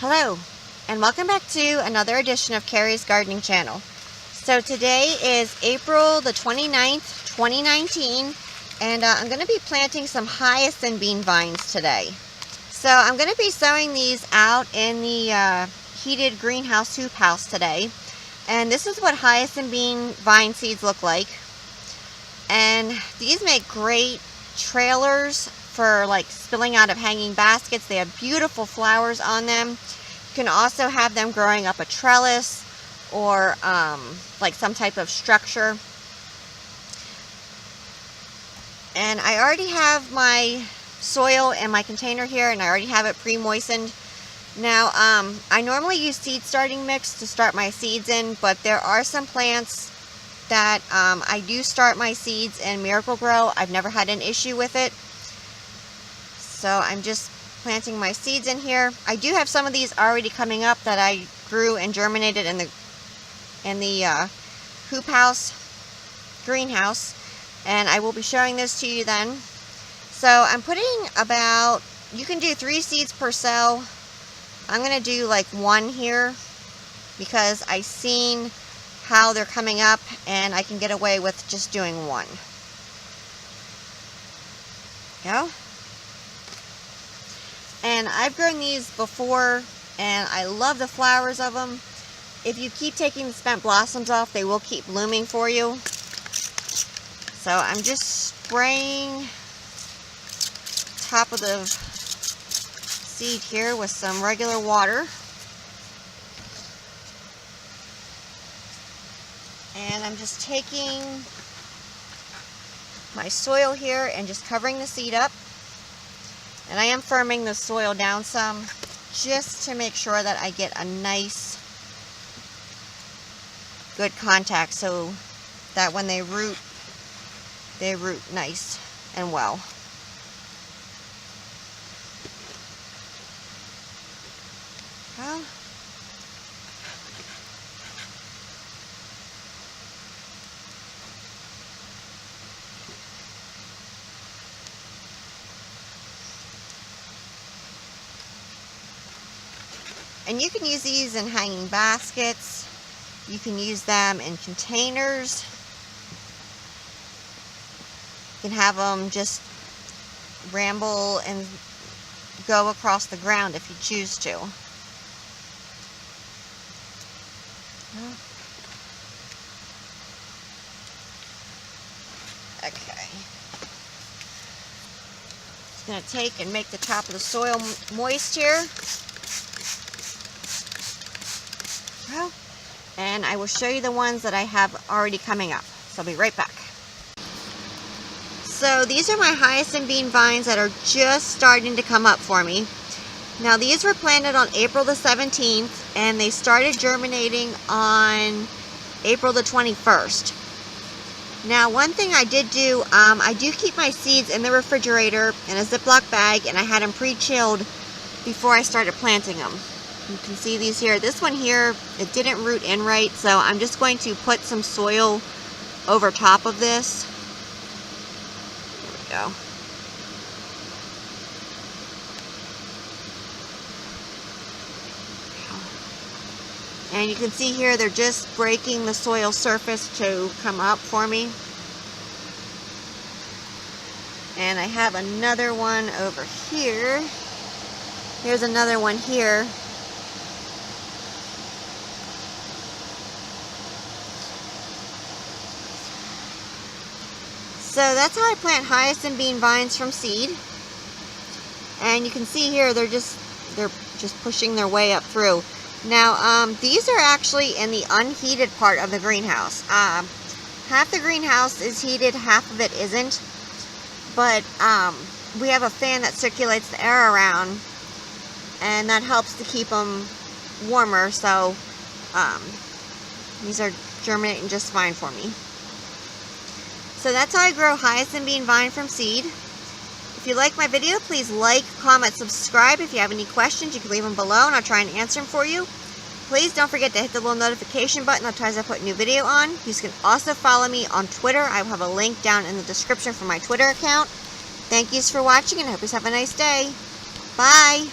Hello, and welcome back to another edition of Carrie's Gardening Channel. So today is April the 29th, 2019, and I'm going to be planting some hyacinth bean vines today. So I'm going to be sowing these out in the heated greenhouse hoop house today. And this is what hyacinth bean vine seeds look like. And these make great trailers for like spilling out of hanging baskets. They have beautiful flowers on them. You can also have them growing up a trellis or like some type of structure. And I already have my soil in my container here, and I already have it pre-moistened. Now I normally use seed starting mix to start my seeds in, but there are some plants that I do start my seeds in Miracle-Gro. I've never had an issue with it. So I'm just planting my seeds in here. I do have some of these already coming up that I grew and germinated in the hoop house greenhouse, and I will be showing this to you then. So I'm putting about, you can do 3 seeds per cell. I'm going to do like 1 here because I've seen how they're coming up and I can get away with just doing 1. Go. And I've grown these before, and I love the flowers of them. If you keep taking the spent blossoms off, they will keep blooming for you. So I'm just spraying top of the seed here with some regular water. And I'm just taking my soil here and just covering the seed up. And I am firming the soil down some just to make sure that I get a nice, good contact so that when they root nice and well. Well, and you can use these in hanging baskets. You can use them in containers. You can have them just ramble and go across the ground if you choose to. Okay. Just going to take and make the top of the soil moist here. And I will show you the ones that I have already coming up. So I'll be right back. So these are my hyacinth bean vines that are just starting to come up for me. Now these were planted on April the 17th and they started germinating on April the 21st. Now one thing I did do, I do keep my seeds in the refrigerator in a Ziploc bag, and I had them pre-chilled before I started planting them. You can see these here. This one here, it didn't root in right, so I'm just going to put some soil over top of this. There we go. And you can see here, they're just breaking the soil surface to come up for me. And I have another one over here. Here's another one here. So that's how I plant hyacinth bean vines from seed. And you can see here they're just pushing their way up through. Now these are actually in the unheated part of the greenhouse. Half the greenhouse is heated, half of it isn't. But we have a fan that circulates the air around, and that helps to keep them warmer. So these are germinating just fine for me. So that's how I grow hyacinth bean vine from seed. If you like my video, please like, comment, subscribe. If you have any questions, you can leave them below and I'll try and answer them for you. Please don't forget to hit the little notification button that tells I put a new video on. You can also follow me on Twitter. I will have a link down in the description for my Twitter account. Thank you for watching, and I hope you have a nice day. Bye.